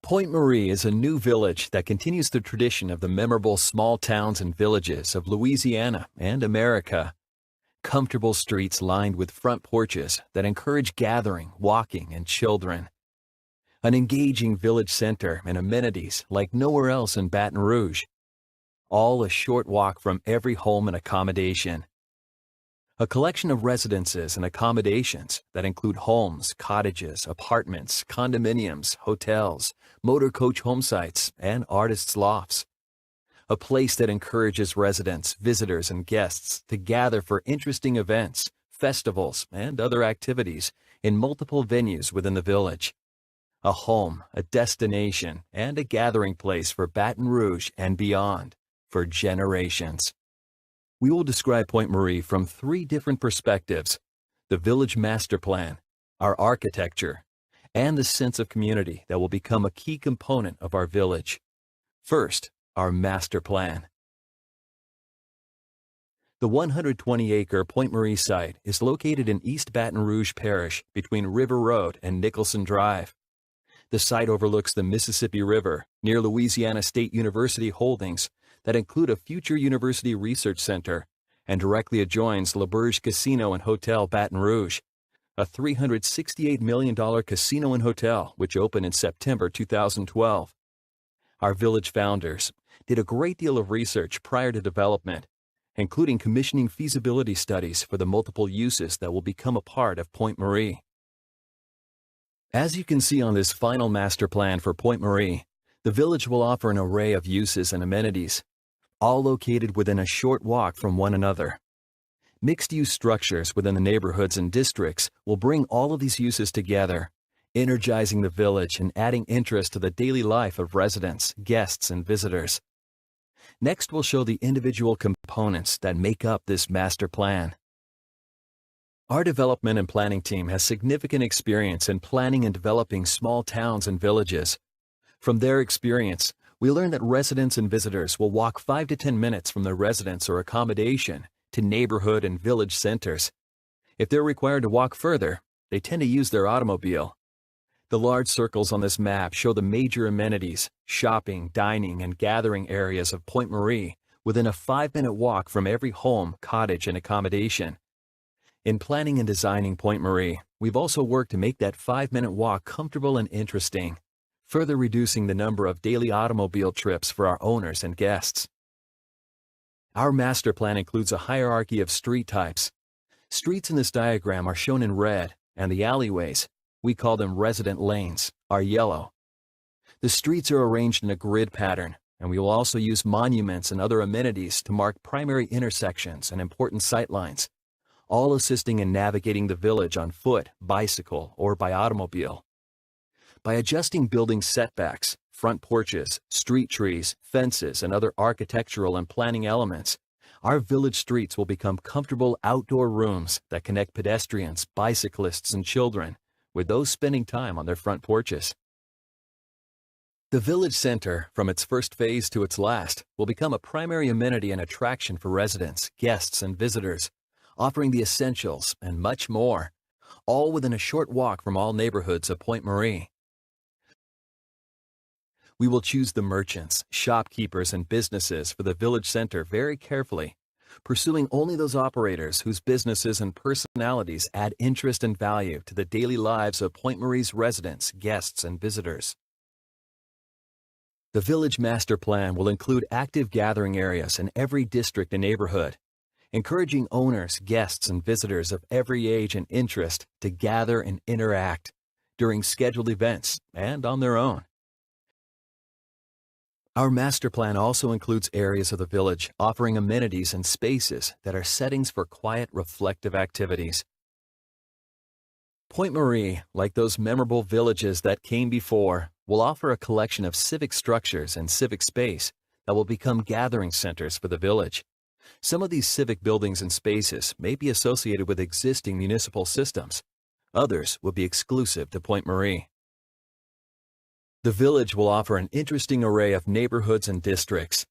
Pointe Marie is a new village that continues the tradition of the memorable small towns and villages of Louisiana and America. Comfortable streets lined with front porches that encourage gathering, walking, and children. An engaging village center and amenities like nowhere else in Baton Rouge. All a short walk from every home and accommodation. A collection of residences and accommodations that include homes, cottages, apartments, condominiums, hotels, motor coach home sites, and artists' lofts. A place that encourages residents, visitors, and guests to gather for interesting events, festivals, and other activities in multiple venues within the village. A home, a destination, and a gathering place for Baton Rouge and beyond for generations. We will describe Pointe Marie from three different perspectives: the village master plan, our architecture, and the sense of community that will become a key component of our village. First, our master plan. The 120-acre Pointe Marie site is located in East Baton Rouge Parish between River Road and Nicholson Drive. The site overlooks the Mississippi River near Louisiana State University holdings that include a future university research center and directly adjoins L'Auberge Casino and Hotel Baton Rouge, a $368 million casino and hotel which opened in September 2012. Our village founders did a great deal of research prior to development, including commissioning feasibility studies for the multiple uses that will become a part of Pointe Marie. As you can see on this final master plan for Pointe Marie, the village will offer an array of uses and amenities, all located within a short walk from one another. Mixed-use structures within the neighborhoods and districts will bring all of these uses together, energizing the village and adding interest to the daily life of residents, guests, and visitors. Next, we'll show the individual components that make up this master plan. Our development and planning team has significant experience in planning and developing small towns and villages. From their experience, we learned that residents and visitors will walk 5 to 10 minutes from their residence or accommodation to neighborhood and village centers. If they're required to walk further, they tend to use their automobile. The large circles on this map show the major amenities, shopping, dining, and gathering areas of Pointe Marie within a 5-minute walk from every home, cottage, and accommodation. In planning and designing Pointe Marie, we've also worked to make that 5-minute walk comfortable and interesting, further reducing the number of daily automobile trips for our owners and guests. Our master plan includes a hierarchy of street types. Streets in this diagram are shown in red, and the alleyways, we call them resident lanes, are yellow. The streets are arranged in a grid pattern, and we will also use monuments and other amenities to mark primary intersections and important sightlines, all assisting in navigating the village on foot, bicycle, or by automobile. By adjusting building setbacks, front porches, street trees, fences, and other architectural and planning elements, our village streets will become comfortable outdoor rooms that connect pedestrians, bicyclists, and children with those spending time on their front porches. The village center, from its first phase to its last, will become a primary amenity and attraction for residents, guests, and visitors, offering the essentials and much more, all within a short walk from all neighborhoods of Pointe Marie. We will choose the merchants, shopkeepers, and businesses for the village center very carefully, pursuing only those operators whose businesses and personalities add interest and value to the daily lives of Pointe Marie's residents, guests, and visitors. The village master plan will include active gathering areas in every district and neighborhood, encouraging owners, guests, and visitors of every age and interest to gather and interact during scheduled events and on their own. Our master plan also includes areas of the village offering amenities and spaces that are settings for quiet, reflective activities. Pointe Marie, like those memorable villages that came before, will offer a collection of civic structures and civic space that will become gathering centers for the village. Some of these civic buildings and spaces may be associated with existing municipal systems. Others will be exclusive to Pointe Marie. The village will offer an interesting array of neighborhoods and districts.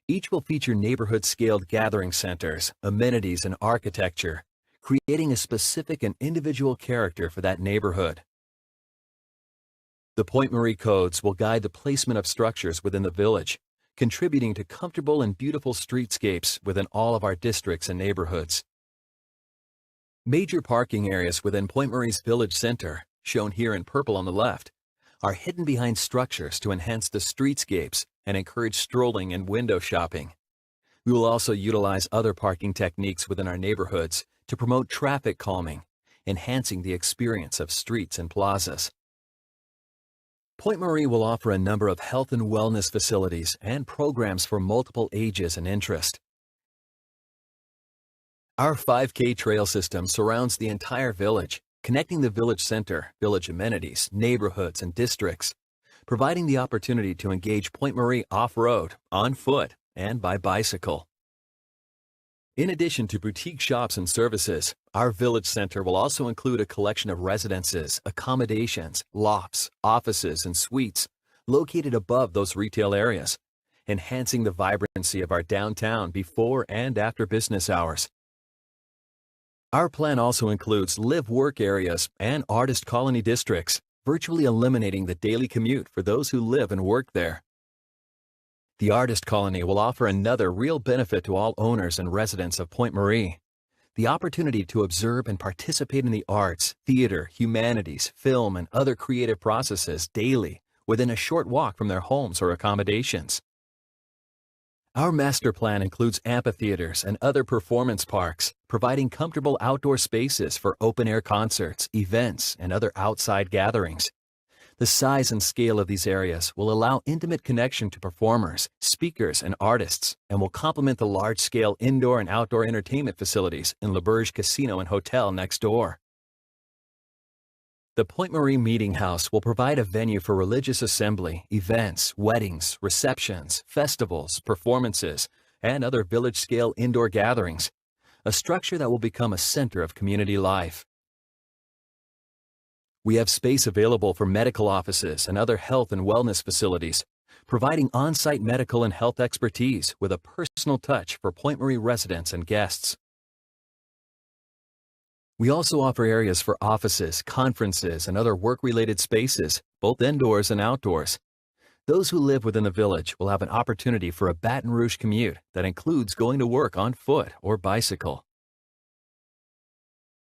Each will feature neighborhood-scaled gathering centers, amenities, and architecture, creating a specific and individual character for that neighborhood. The Pointe Marie codes will guide the placement of structures within the village, contributing to comfortable and beautiful streetscapes within all of our districts and neighborhoods. Major parking areas within Pointe Marie's village center, shown here in purple on the left, are hidden behind structures to enhance the streetscapes and encourage strolling and window shopping. We will also utilize other parking techniques within our neighborhoods to promote traffic calming, enhancing the experience of streets and plazas. Pointe Marie will offer a number of health and wellness facilities and programs for multiple ages and interest. Our 5K trail system surrounds the entire village, connecting the village center, village amenities, neighborhoods, and districts, providing the opportunity to engage Pointe Marie off-road, on foot, and by bicycle. In addition to boutique shops and services, our village center will also include a collection of residences, accommodations, lofts, offices, and suites located above those retail areas, enhancing the vibrancy of our downtown before and after business hours. Our plan also includes live-work areas and artist colony districts, virtually eliminating the daily commute for those who live and work there. The artist colony will offer another real benefit to all owners and residents of Pointe Marie: the opportunity to observe and participate in the arts, theater, humanities, film, and other creative processes daily within a short walk from their homes or accommodations. Our master plan includes amphitheaters and other performance parks, providing comfortable outdoor spaces for open-air concerts, events, and other outside gatherings. The size and scale of these areas will allow intimate connection to performers, speakers, and artists, and will complement the large-scale indoor and outdoor entertainment facilities in L'Auberge Casino and Hotel next door. The Pointe Marie Meeting House will provide a venue for religious assembly, events, weddings, receptions, festivals, performances, and other village-scale indoor gatherings, a structure that will become a center of community life. We have space available for medical offices and other health and wellness facilities, providing on-site medical and health expertise with a personal touch for Pointe Marie residents and guests. We also offer areas for offices, conferences, and other work-related spaces, both indoors and outdoors. Those who live within the village will have an opportunity for a Baton Rouge commute that includes going to work on foot or bicycle.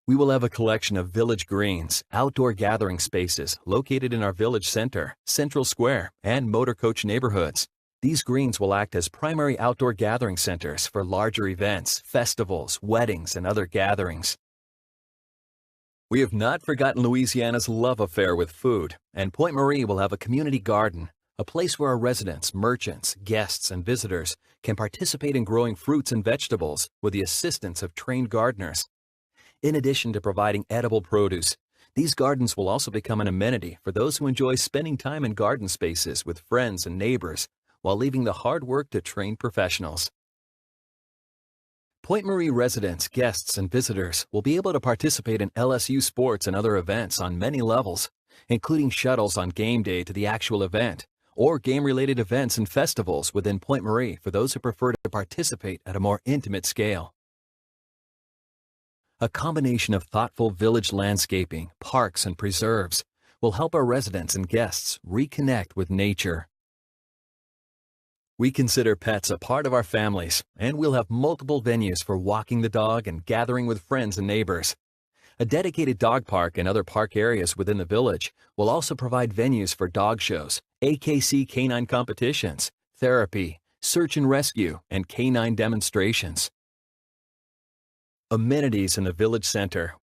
We will have a collection of village greens, outdoor gathering spaces located in our village center, Central Square, and motor coach neighborhoods. These greens will act as primary outdoor gathering centers for larger events, festivals, weddings, and other gatherings. We have not forgotten Louisiana's love affair with food, and Pointe Marie will have a community garden, a place where our residents, merchants, guests, and visitors can participate in growing fruits and vegetables with the assistance of trained gardeners. In addition to providing edible produce, these gardens will also become an amenity for those who enjoy spending time in garden spaces with friends and neighbors while leaving the hard work to trained professionals. Pointe Marie residents, guests, and visitors will be able to participate in LSU sports and other events on many levels, including shuttles on game day to the actual event, or game-related events and festivals within Pointe Marie for those who prefer to participate at a more intimate scale. A combination of thoughtful village landscaping, parks, and preserves will help our residents and guests reconnect with nature. We consider pets a part of our families, and we'll have multiple venues for walking the dog and gathering with friends and neighbors. A dedicated dog park and other park areas within the village will also provide venues for dog shows, AKC canine competitions, therapy, search and rescue, and canine demonstrations. Amenities in the village center.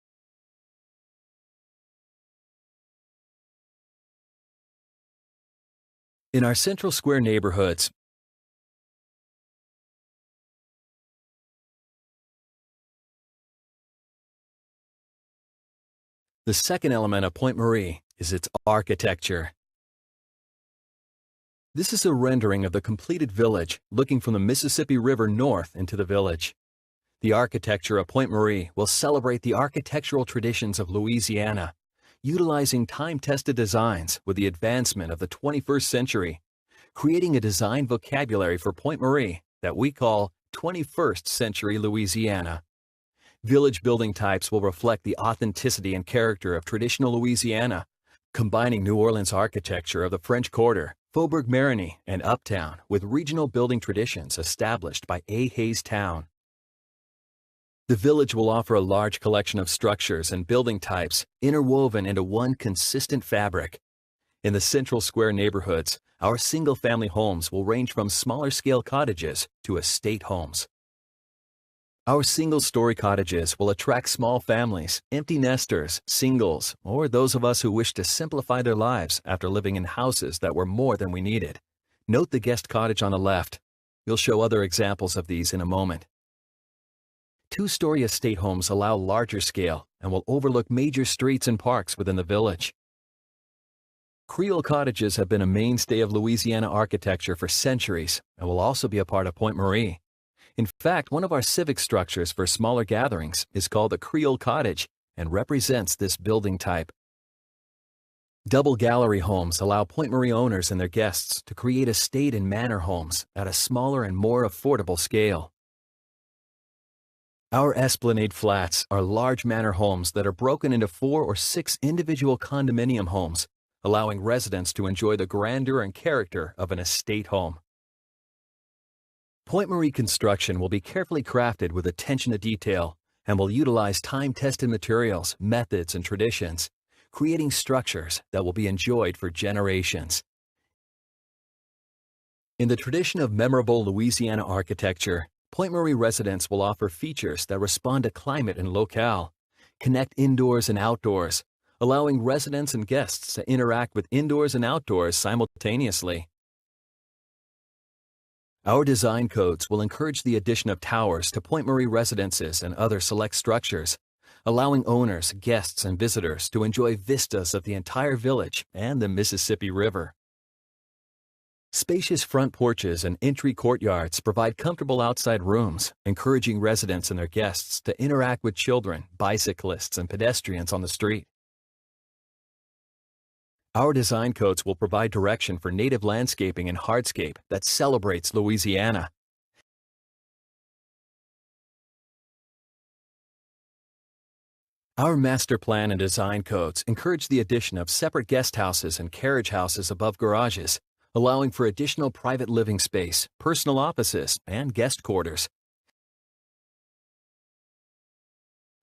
In our Central Square neighborhoods, the second element of Pointe Marie is its architecture. This is a rendering of the completed village looking from the Mississippi River north into the village. The architecture of Pointe Marie will celebrate the architectural traditions of Louisiana, utilizing time-tested designs with the advancement of the 21st century, creating a design vocabulary for Pointe Marie that we call 21st Century Louisiana. Village building types will reflect the authenticity and character of traditional Louisiana, Combining New Orleans architecture of the French Quarter, Faubourg Marigny, and Uptown with regional building traditions established by A. Hayes Town. The village will offer a large collection of structures and building types interwoven into one consistent fabric. In the Central Square neighborhoods, our single-family homes will range from smaller-scale cottages to estate homes. Our single-story cottages will attract small families, empty nesters, singles, or those of us who wish to simplify their lives after living in houses that were more than we needed. Note the guest cottage on the left. We'll show other examples of these in a moment. Two-story estate homes allow larger scale and will overlook major streets and parks within the village. Creole cottages have been a mainstay of Louisiana architecture for centuries and will also be a part of Pointe Marie. In fact, one of our civic structures for smaller gatherings is called the Creole Cottage and represents this building type. Double gallery homes allow Pointe Marie owners and their guests to create estate and manor homes at a smaller and more affordable scale. Our Esplanade Flats are large manor homes that are broken into 4 or 6 individual condominium homes, allowing residents to enjoy the grandeur and character of an estate home. Pointe Marie construction will be carefully crafted with attention to detail and will utilize time-tested materials, methods, and traditions, creating structures that will be enjoyed for generations. In the tradition of memorable Louisiana architecture, Pointe Marie residents will offer features that respond to climate and locale, connect indoors and outdoors, allowing residents and guests to interact with indoors and outdoors simultaneously. Our design codes will encourage the addition of towers to Pointe Marie residences and other select structures, allowing owners, guests, and visitors to enjoy vistas of the entire village and the Mississippi River. Spacious front porches and entry courtyards provide comfortable outside rooms, encouraging residents and their guests to interact with children, bicyclists, and pedestrians on the street. Our design codes will provide direction for native landscaping and hardscape that celebrates Louisiana. Our master plan and design codes encourage the addition of separate guest houses and carriage houses above garages, allowing for additional private living space, personal offices, and guest quarters.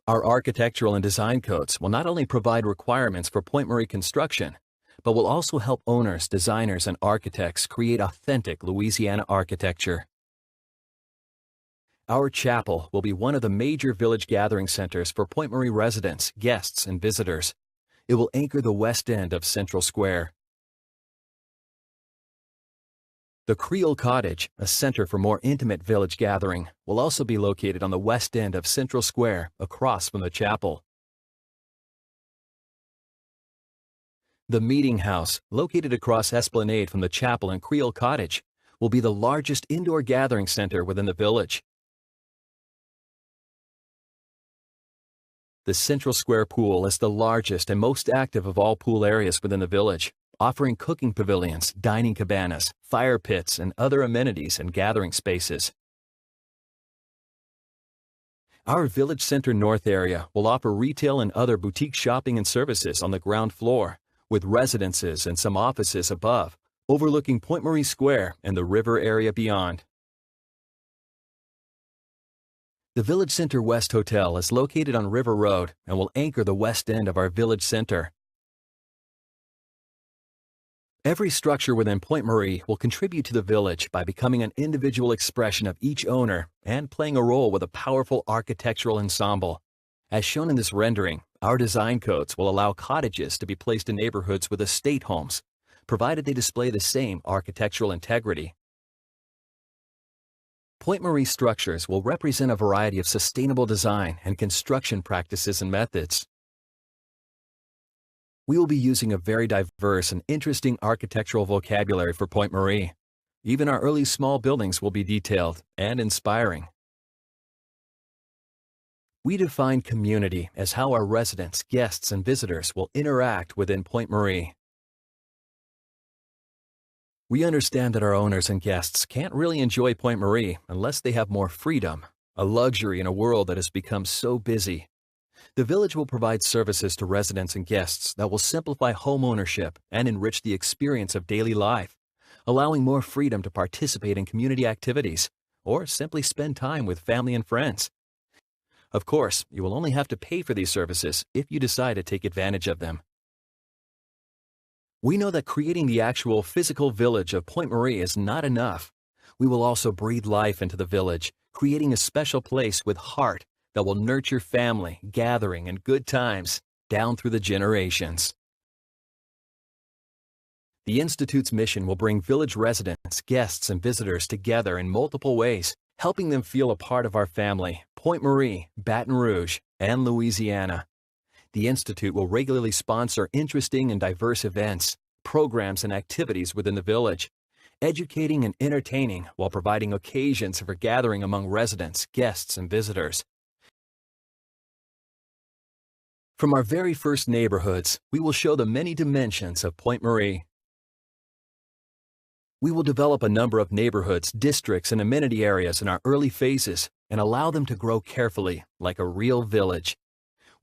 Our architectural and design codes will not only provide requirements for Pointe Marie construction, but will also help owners, designers, and architects create authentic Louisiana architecture. Our chapel will be one of the major village gathering centers for Pointe Marie residents, guests, and visitors. It will anchor the west end of Central Square. The Creole Cottage, a center for more intimate village gathering, will also be located on the west end of Central Square, across from the chapel. The Meeting House, located across Esplanade from the chapel and Creole Cottage, will be the largest indoor gathering center within the village. The Central Square Pool is the largest and most active of all pool areas within the village, offering cooking pavilions, dining cabanas, fire pits, and other amenities and gathering spaces. Our Village Center North area will offer retail and other boutique shopping and services on the ground floor, with residences and some offices above, overlooking Pointe Marie Square and the river area beyond. The Village Center West Hotel is located on River Road and will anchor the west end of our village center. Every structure within Pointe Marie will contribute to the village by becoming an individual expression of each owner and playing a role with a powerful architectural ensemble. As shown in this rendering, our design codes will allow cottages to be placed in neighborhoods with estate homes, provided they display the same architectural integrity. Pointe Marie structures will represent a variety of sustainable design and construction practices and methods. We will be using a very diverse and interesting architectural vocabulary for Pointe Marie. Even our early small buildings will be detailed and inspiring. We define community as how our residents, guests, and visitors will interact within Pointe Marie. We understand that our owners and guests can't really enjoy Pointe Marie unless they have more freedom, a luxury in a world that has become so busy. The village will provide services to residents and guests that will simplify home ownership and enrich the experience of daily life, allowing more freedom to participate in community activities or simply spend time with family and friends. Of course, you will only have to pay for these services if you decide to take advantage of them. We know that creating the actual physical village of Pointe Marie is not enough. We will also breathe life into the village, creating a special place with heart that will nurture family, gathering, and good times down through the generations. The Institute's mission will bring village residents, guests, and visitors together in multiple ways, helping them feel a part of our family, Pointe Marie, Baton Rouge, and Louisiana. The Institute will regularly sponsor interesting and diverse events, programs, and activities within the village, educating and entertaining while providing occasions for gathering among residents, guests, and visitors. From our very first neighborhoods, we will show the many dimensions of Pointe Marie. We will develop a number of neighborhoods, districts, and amenity areas in our early phases and allow them to grow carefully, like a real village.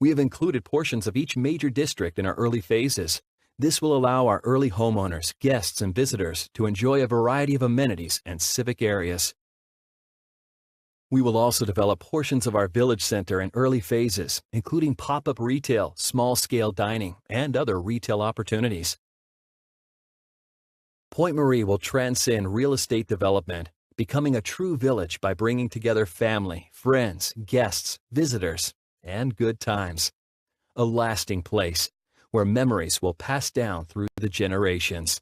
We have included portions of each major district in our early phases. This will allow our early homeowners, guests, and visitors to enjoy a variety of amenities and civic areas. We will also develop portions of our village center in early phases, including pop-up retail, small-scale dining, and other retail opportunities. Pointe Marie will transcend real estate development, becoming a true village by bringing together family, friends, guests, visitors, and good times. A lasting place where memories will pass down through the generations.